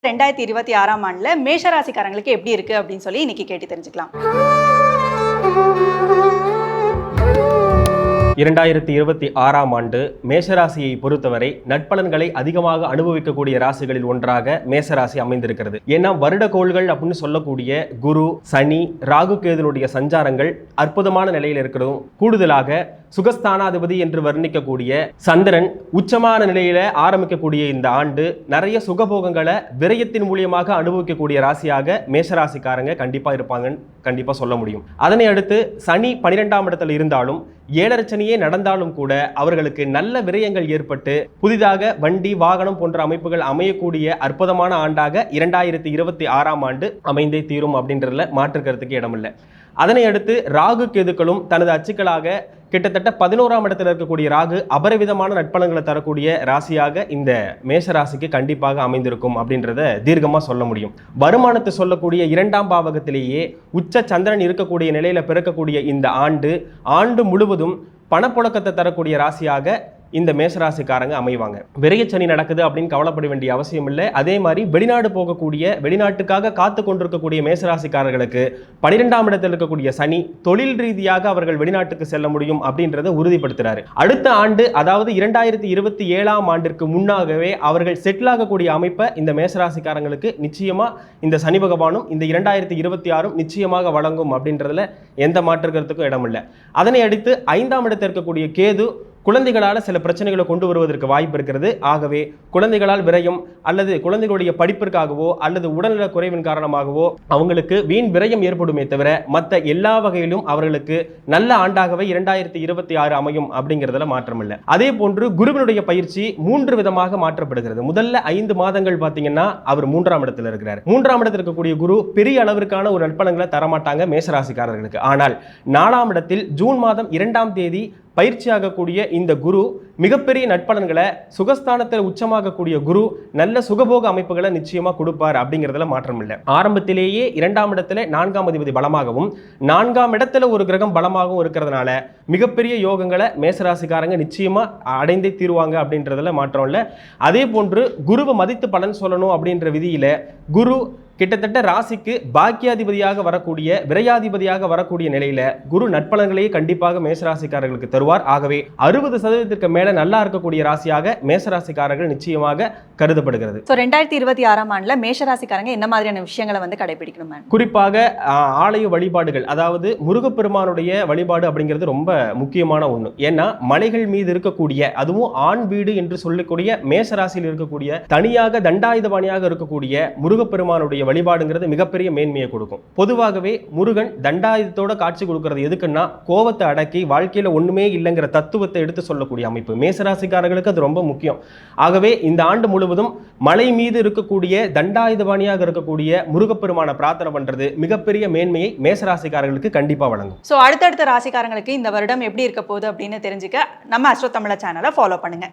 2026ஆம் ஆண்டுல மேஷராசிக்காரங்களுக்கு எப்படி இருக்கு அப்படின்னு சொல்லி இன்னைக்கு கேட்டு தெரிஞ்சுக்கலாம். 2026ஆம் ஆண்டு மேஷராசியை பொறுத்தவரை நட்பலன்களை அதிகமாக அனுபவிக்கக்கூடிய ராசிகளில் ஒன்றாக மேஷராசி அமைந்திருக்கிறது. ஏன்னா வருட கோள்கள் அப்படின்னு சொல்லக்கூடிய குரு, சனி, ராகு, கேதுனுடைய சஞ்சாரங்கள் அற்புதமான நிலையில் இருக்கிறதும், கூடுதலாக சுகஸ்தானாதிபதி என்று வர்ணிக்கக்கூடிய சந்திரன் உச்சமான நிலையில ஆரம்பிக்கக்கூடிய இந்த ஆண்டு நிறைய சுகபோகங்களை விரயத்தின் மூலியமாக அனுபவிக்கக்கூடிய ராசியாக மேஷராசிக்காரங்க கண்டிப்பா இருப்பாங்கன்னு கண்டிப்பா சொல்ல முடியும். அதனை அடுத்து சனி 12ஆம் இடத்துல இருந்தாலும் 7.5 சனியே நடந்தாலும் கூட அவர்களுக்கு நல்ல விரயங்கள் ஏற்பட்டு புதிதாக வண்டி, வாகனம் போன்ற அமைப்புகள் அமையக்கூடிய அற்புதமான ஆண்டாக 2026ஆம் ஆண்டு அமைந்தே தீரும் அப்படின்றதுல மாற்றுக்கிறதுக்கு இடமில்லை. அதனை அடுத்து ராகு, கேதுக்களும் தனது அச்சுக்களாக கிட்டத்தட்ட 11ஆம் இடத்துல இருக்கக்கூடிய ராகு அபரிவிதமான நட்பலன்களை தரக்கூடிய ராசியாக இந்த மேஷராசிக்கு கண்டிப்பாக அமைந்திருக்கும் அப்படின்றத தீர்க்கமா சொல்ல முடியும். வருமானத்தை சொல்லக்கூடிய 2ஆம் பாவகத்திலேயே உச்ச சந்திரன் இருக்கக்கூடிய நிலையில பிறக்கக்கூடிய இந்த ஆண்டு முழுவதும் பணப்புழக்கத்தை தரக்கூடிய ராசியாக இந்த மேஷராசிக்காரங்க அமைவாங்க. விரயச்சனி நடக்குது அப்படின்னு கவலைப்பட வேண்டிய அவசியம் இல்லை. அதே மாதிரி வெளிநாடு போகக்கூடிய, வெளிநாட்டுக்காக காத்து கொண்டிருக்கக்கூடிய மேஷராசிக்காரர்களுக்கு 12ஆம் இடத்தில் இருக்கக்கூடிய சனி தொழில் ரீதியாக அவர்கள் வெளிநாட்டுக்கு செல்ல முடியும் அப்படின்றத உறுதிப்படுத்துறாரு. அடுத்த ஆண்டு, அதாவது 2027ஆம் ஆண்டிற்கு முன்னாகவே அவர்கள் செட்டில் ஆகக்கூடிய அமைப்பை இந்த மேஷராசிக்காரங்களுக்கு நிச்சயமா இந்த சனி பகவானும் இந்த 2026 நிச்சயமாக வழங்கும் அப்படின்றதுல எந்த மாற்றுக்கிறதுக்கும் இடம் இல்லை. அதனை அடுத்து 5ஆம் இடத்தில் இருக்கக்கூடிய கேது குழந்தைகளால் சில பிரச்சனைகளை கொண்டு வருவதற்கு வாய்ப்பு இருக்கிறது. ஆகவே குழந்தைகளால் விரயம் அல்லது குழந்தைகளுடைய படிப்பிற்காகவோ அல்லது உடல்நல குறைவின் காரணமாகவோ அவங்களுக்கு வீண் விரயம் ஏற்படுமே தவிர மற்ற எல்லா வகையிலும் அவர்களுக்கு நல்ல ஆண்டாகவே 2026 அமையும் அப்படிங்கிறதுல மாற்றமில்லை. அதே போன்று குருவினுடைய பயிற்சி 3 விதமாக மாற்றப்படுகிறது. முதல்ல 5 மாதங்கள் பார்த்தீங்கன்னா அவர் 3ஆம் இடத்துல இருக்கிறார். 3ஆம் இடத்தில் இருக்கக்கூடிய குரு பெரிய அளவிற்கான ஒரு நட்பலன்களை தரமாட்டாங்க மேஷராசிக்காரர்களுக்கு. ஆனால் 4ஆம் இடத்தில் ஜூன் மாதம் 2ஆம் தேதி பயிற்சியாகக்கூடிய இந்த குரு மிகப்பெரிய நட்பலன்களை, சுகஸ்தானத்தில் உச்சமாகக்கூடிய குரு நல்ல சுகபோக அமைப்புகளை நிச்சயமா கொடுப்பார் அப்படிங்கிறதுல மாற்றம் இல்லை. ஆரம்பத்திலேயே 2ஆம் இடத்துல 4ஆம் அதிபதி பலமாகவும் 4ஆம் இடத்துல ஒரு கிரகம் பலமாகவும் இருக்கிறதுனால மிகப்பெரிய யோகங்களை மேஷராசிக்காரங்க நிச்சயமா அடைந்தே தீருவாங்க அப்படின்றதுல மாற்றம் இல்லை. அதே போன்று குருவை மதித்து பலன் சொல்லணும் அப்படின்ற விதியில குரு கிட்டத்தட்ட ராசிக்கு பாக்கியாதிபதியாக வரக்கூடிய, விரையாதிபதியாக வரக்கூடிய நிலையில குரு நட்பலன்களையே கண்டிப்பாக மேஷராசிக்காரர்களுக்கு தருவார். ஆகவே 60% மேல நல்லா இருக்கக்கூடிய ராசியாக மேஷராசிக்காரர்கள் நிச்சயமாக கருதப்படுகிறது. 2026ஆம் ஆண்டுல மேஷராசிக்காரங்க என்ன மாதிரியான விஷயங்களை வந்து கடைபிடிக்கணும்? குறிப்பாக ஆலய வழிபாடுகள், அதாவது முருகப்பெருமானுடைய வழிபாடு அப்படிங்கிறது ரொம்ப முக்கியமான ஒண்ணு. ஏன்னா மலைகள் மீது இருக்கக்கூடிய, அதுவும் ஆண் வீடு என்று சொல்லக்கூடிய மேஷராசியில் இருக்கக்கூடிய தனியாக தண்டாயுதபாணியாக இருக்கக்கூடிய முருகப்பெருமானுடைய வழிபாடுங்கிறது மிகப்பெரிய மேன்மையை கொடுக்கும். பொதுவாகவே முருகன் தண்டாயுதத்தோட காட்சி கொடுக்கிறது எதுக்குன்னா கோபத்தை அடக்கி வாழ்க்கையில ஒண்ணுமே இல்லைங்கிற தத்துவத்தை எடுத்து சொல்லக்கூடிய அமைப்பு. மேஷராசிக்காரர்களுக்கு அது ரொம்ப முக்கியம். ஆகவே இந்த ஆண்டு முழுவதும் மலை மீது இருக்கக்கூடிய தண்டாயுதபாணியாக இருக்கக்கூடிய முருகப்பெருமான பிரார்த்தனை பண்றது மிகப்பெரிய மேன்மையை மேஷராசிக்காரர்களுக்கு கண்டிப்பா வழங்கும். சோ அடுத்தடுத்த ராசிக்காரங்களுக்கு இந்த வருடம் எப்படி இருக்க போகுது அப்படின்னு தெரிஞ்சுக்க நம்ம அஸ்ட்ரோ தமிழா சேனலை ஃபாலோ பண்ணுங்க.